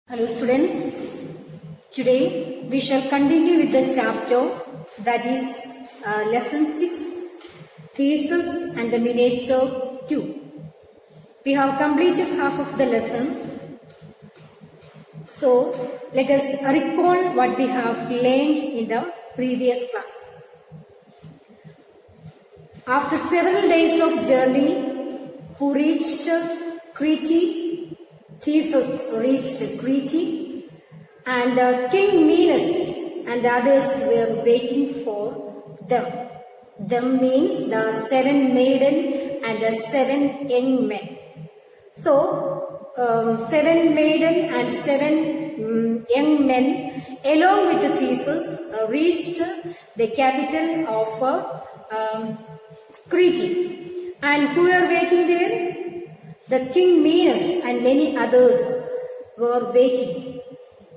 Hello students, today we shall continue with the chapter that is lesson 6, Thesis and the Miniature 2. We have completed half of the lesson. So let us recall what we have learned in the previous class. After several days of journey, who reached Crete, Theseus reached Crete, and King Minos and the others were waiting for them. Them means the 7 maiden and the 7 young men. So, 7 maiden and 7 young men along with Theseus reached the capital of Crete. And who were waiting there? The King Minos and many others were waiting.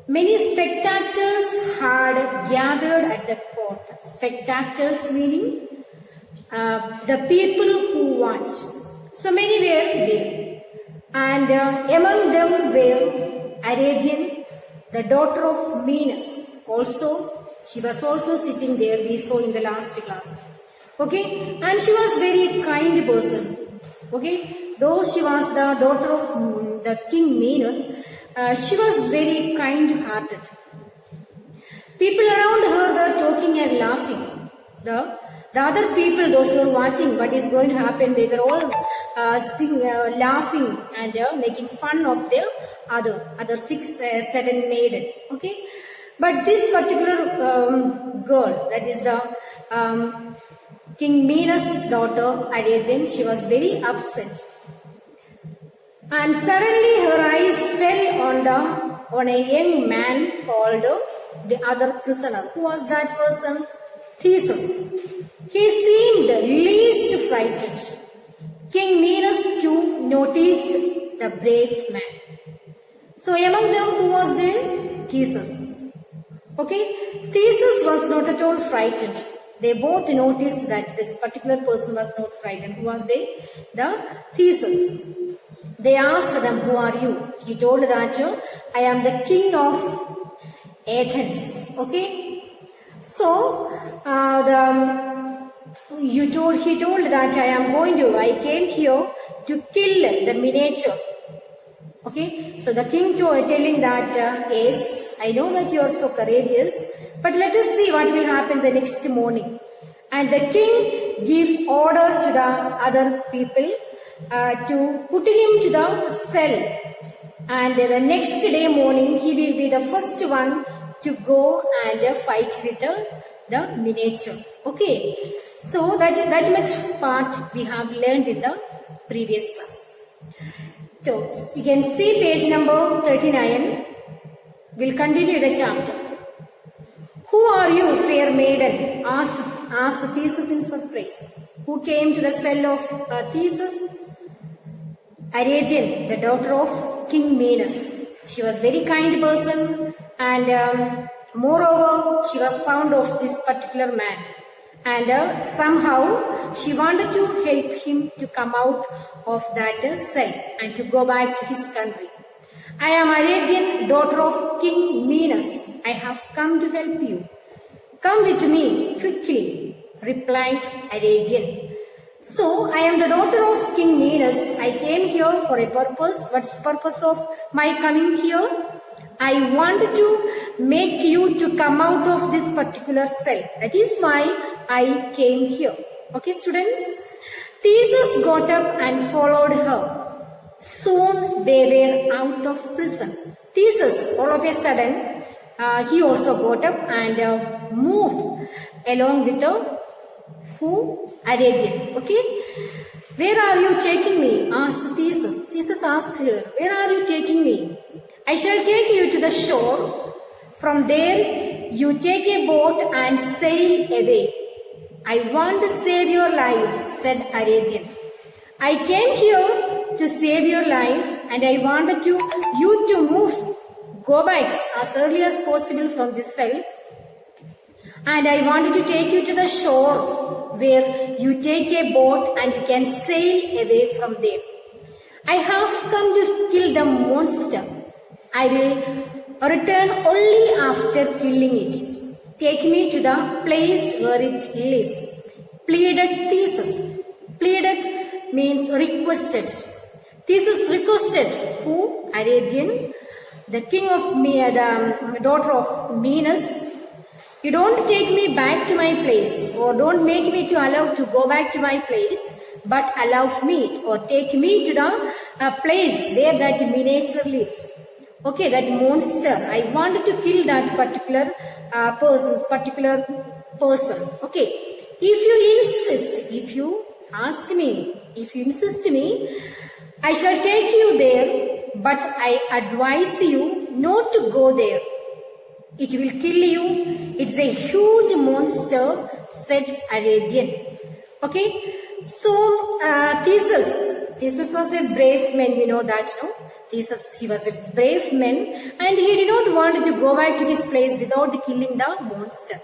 Many spectators had gathered at the court. Spectators meaning the people who watch. So many were there. And among them were Ariadne, the daughter of Minos. She was also sitting there, we saw in the last class. Okay, and she was very kind person. Okay, though she was the daughter of the King Minos, she was very kind-hearted. People around her were talking and laughing. The other people, those who were watching what is going to happen, they were all laughing and making fun of the other 7 maiden. Okay, but this particular girl, that is the King Minos' daughter Ariadne, she was very upset. And suddenly her eyes fell on a young man called the other prisoner. Who was that person? Theseus. He seemed least frightened. King Minos too noticed the brave man. So among them, who was there? Theseus. Okay, Theseus was not at all frightened. They both noticed that this particular person was not frightened. Who was they? The Theseus. They asked them, who are you? He told that, I am the king of Athens. Okay. So, he told that I came here to kill the miniature. Okay. So the king telling that, yes, I know that you are so courageous, but let us see what will happen the next morning. And the king gave order to the other people to put him to the cell. And the next day morning, he will be the first one to go and fight with the miniature. Okay. So that much part we have learned in the previous class. So you can see page number 39. We'll continue the chapter. Who are you, fair maiden? Asked Theseus in surprise. Who came to the cell of Theseus? Ariadne, the daughter of King Minos. She was very kind person, and moreover, she was fond of this particular man. And somehow she wanted to help him to come out of that cell and to go back to his country. I am Ariadne, daughter of King Minos. I have come to help you. Come with me quickly, replied Ariadne. So, I am the daughter of King Minos. I came here for a purpose. What is the purpose of my coming here? I want to make you to come out of this particular cell. That is why I came here. Okay, students? Theseus got up and followed her. Soon they were out of prison. Theseus, all of a sudden, he also got up and moved along with Ariadne. Okay? Where are you taking me? Asked Theseus. Theseus asked her, where are you taking me? I shall take you to the shore. From there, you take a boat and sail away. I want to save your life, said Ariadne. I came here to save your life, and I wanted you to go back as early as possible from this cell. And I wanted to take you to the shore where you take a boat and you can sail away from there. I have come to kill the monster. I will return only after killing it. Take me to the place where it lives. Pleaded Theseus. Pleaded means requested. Theseus requested who? Aradian, the king of the daughter of Minos. You don't take me back to my place, or don't make me to allow to go back to my place, but allow me or take me to the place where that miniature lives. Okay, that monster. I wanted to kill that particular person. Okay, if you insist, if you ask me, if you insist me, I shall take you there, but I advise you not to go there. It will kill you. It's a huge monster, said Aradian. Okay, so Theseus was a brave man, you know that, no? Theseus, he was a brave man, and he did not want to go back to this place without killing the monster.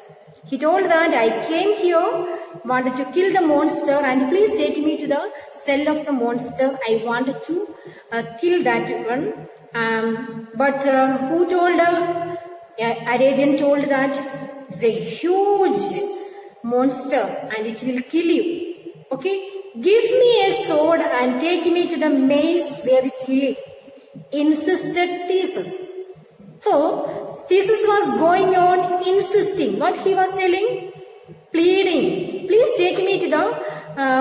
He told that I came here, wanted to kill the monster, and please take me to the cell of the monster. I wanted to kill that one. But who told Aradian told that it's a huge monster and it will kill you. Okay, give me a sword and take me to the maze where it lives, insisted Theseus. So Theseus was going on insisting. What he was telling? Pleading. Please take me to the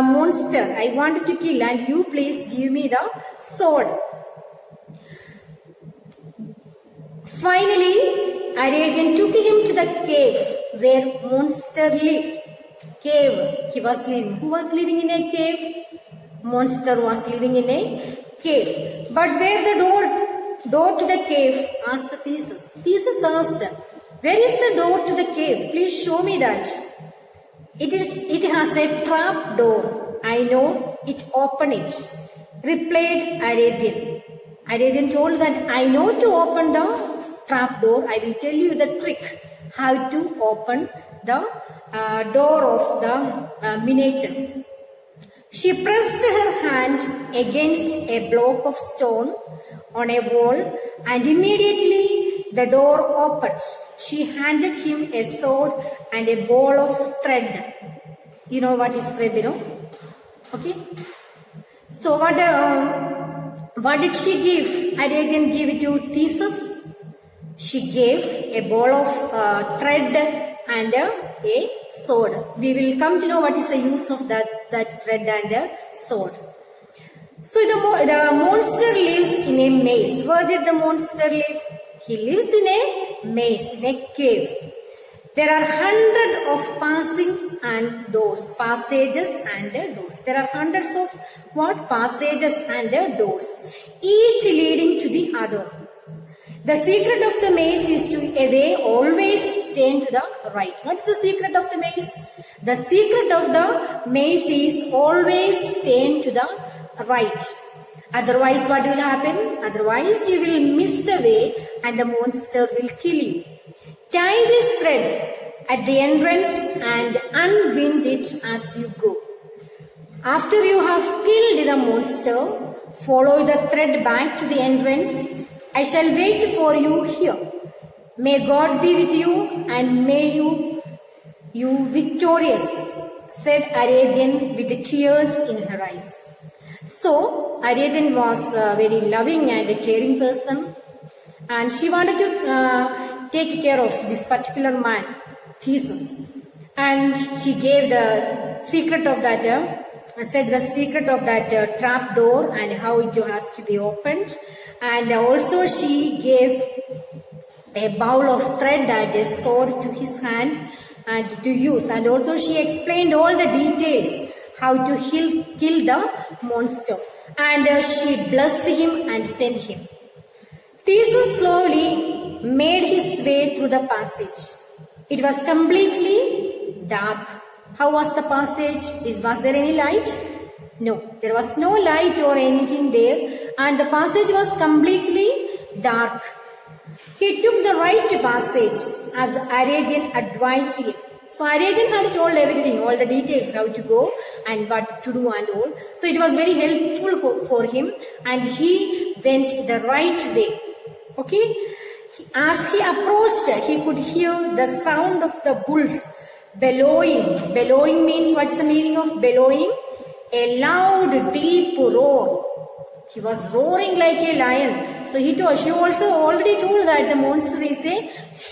monster I wanted to kill, and you please give me the sword. Finally, Aradian took him to the cave where monster lived. Cave, he was living. Who was living in a cave? Monster was living in a cave. But where the door to the cave? Asked Theseus. Theseus asked, where is the door to the cave? Please show me that. It has a trap door. I know it. Open it, replied Aradian. Aradian told that I know to open the trap door. I will tell you the trick how to open the door of the miniature. She pressed her hand against a block of stone on a wall, and immediately the door opened. She handed him a sword and a ball of thread. You know what is thread, you know? Okay. So what did she give? Aradian gave it to Theseus. She gave a ball of thread and a sword. We will come to know what is the use of that thread and a sword. So the monster lives in a maze. Where did the monster live? He lives in a maze, in a cave. There are hundreds of passages and doors. There are hundreds of passages and doors, each leading to the other. The secret of the maze is to always turn to the right. What is the secret of the maze? The secret of the maze is always turn to the right. Otherwise, what will happen? Otherwise, you will miss the way and the monster will kill you. Tie this thread at the entrance and unwind it as you go. After you have killed the monster, follow the thread back to the entrance. I shall wait for you here. May God be with you and may you victorious, said Aradian with tears in her eyes. So Aradian was a very loving and a caring person, and she wanted to take care of this particular man, Theseus. And she gave the secret of that, trap door and how it has to be opened. And also she gave a bowl of thread and a sword to his hand and to use. And also she explained all the details how to kill the monster. And she blessed him and sent him. Theseus slowly made his way through the passage. It was completely dark. How was the passage? Was there any light? No, there was no light or anything there, and the passage was completely dark. He took the right passage as Aradian advised him. So Aradian had told everything, all the details, how to go and what to do and all. So it was very helpful for him, and he went the right way. Okay, as he approached, he could hear the sound of the bulls bellowing. Bellowing means, what's the meaning of bellowing? A loud, deep roar. He was roaring like a lion. So she also already told that the monster is a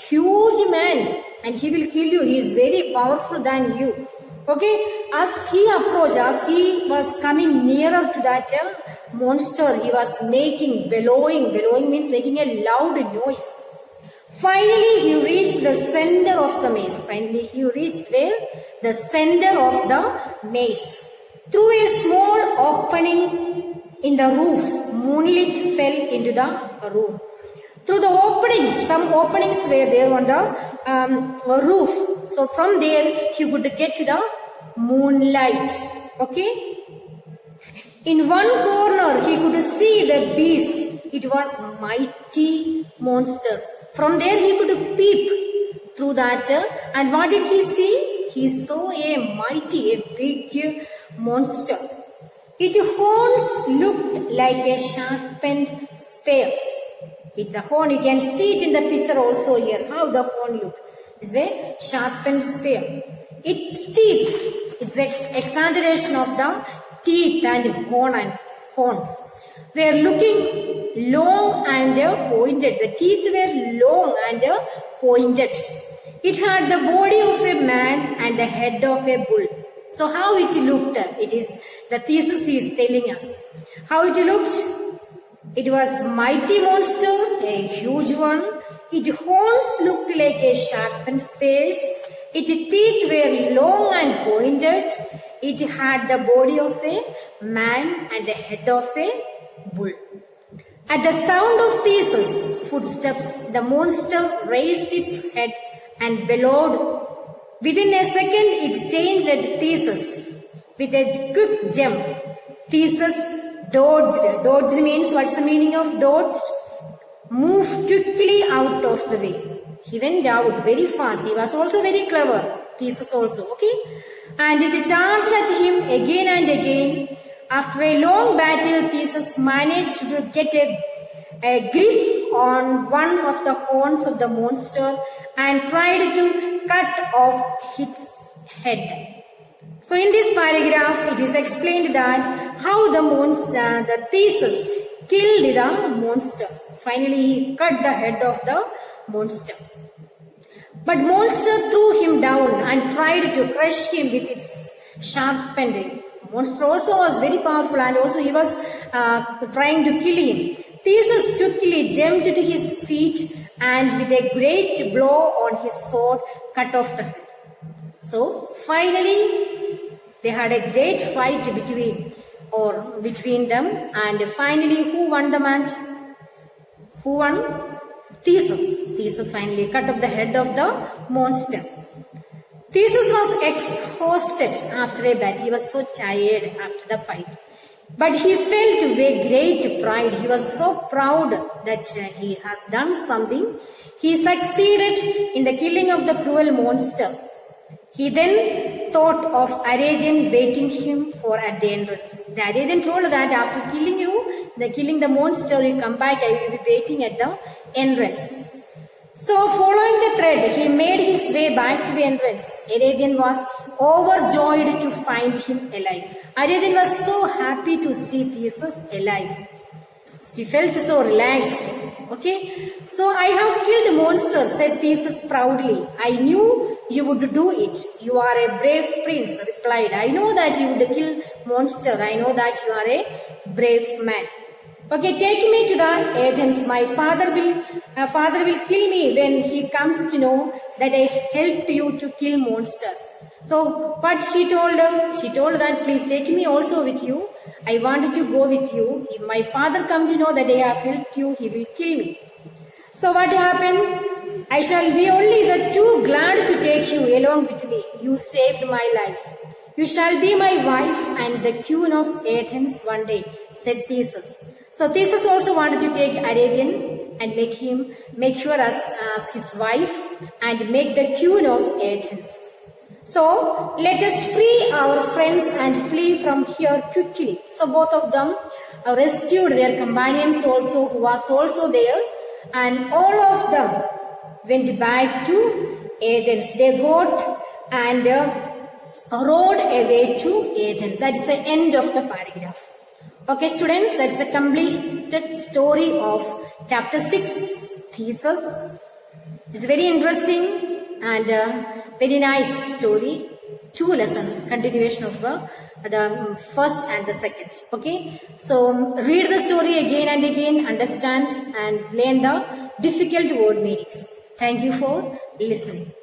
huge man and he will kill you. He is very powerful than you. Okay, as he approached, as he was coming nearer to that monster, he was making bellowing. Bellowing means making a loud noise. Finally, he reached the center of the maze. Finally, he reached where? The center of the maze. Through a small opening in the roof, moonlight fell into the room. Through the opening, some openings were there on the roof. So from there, he could get the moonlight. Okay. In one corner, he could see the beast. It was mighty monster. From there, he could peep through that. And what did he see? He saw a mighty, a big monster. Its horns looked like a sharpened spears. The horn, you can see it in the picture also here, how the horn looked. It's a sharpened spear. Its teeth, it's an exaggeration of the teeth and horns, were looking long and pointed. The teeth were long and pointed. It had the body of a man and the head of a bull. So how it looked? It is the thesis is telling us. How it looked? It was mighty monster, a huge one. Its horns looked like a sharpened spears. Its teeth were long and pointed. It had the body of a man and the head of a bull. At the sound of Theseus' footsteps, the monster raised its head and bellowed. Within a second, it changed Theseus. With a quick jump, Theseus dodged. Dodged means, what's the meaning of dodged? Moved quickly out of the way. He went out very fast. He was also very clever. Theseus also, okay? And it charged at him again and again. After a long battle, Theseus managed to get a grip on one of the horns of the monster and tried to cut off its head. So in this paragraph, it is explained that how the Theseus killed the monster. Finally, he cut the head of the monster. But monster threw him down and tried to crush him with its sharpened end. Monster also was very powerful and also he was trying to kill him. Theseus quickly jumped to his feet and with a great blow on his sword cut off the head. So finally they had a great fight between them, and finally who won the match? Who won? Theseus. Theseus finally cut off the head of the monster. Theseus was exhausted after a battle. He was so tired after the fight. But he felt with great pride. He was so proud that he has done something. He succeeded in the killing of the cruel monster. He then thought of Ariadne waiting him for at the entrance. The Ariadne told that after killing the monster, you come back, I will be waiting at the entrance. So following the thread, he made his way back to the entrance. Ariadne was overjoyed to find him alive. Ariadne was so happy to see Theseus alive. She felt so relaxed. Okay. So I have killed monster, said Theseus proudly. I knew you would do it. You are a brave prince, replied. I know that you would kill monster. I know that you are a brave man. Okay, take me to the Athens. My father will kill me when he comes to know that I helped you to kill monster. So what she told her? She told that please take me also with you. I wanted to go with you. If my father comes to know that I have helped you, he will kill me. So what happened? I shall be only the too glad to take you along with me. You saved my life. You shall be my wife and the queen of Athens one day, said Theseus. So Theseus also wanted to take Ariadne and make her as his wife and make the queen of Athens. So let us free our friends and flee from here quickly. So both of them rescued their companions also who was also there and all of them went back to Athens. They got and rode away to Athens. That is the end of the paragraph. Okay, students, that's the completed story of chapter 6, Theseus. It's very interesting and very nice story. 2 lessons, continuation of the first and the second. Okay, so read the story again and again, understand and learn the difficult word meanings. Thank you for listening.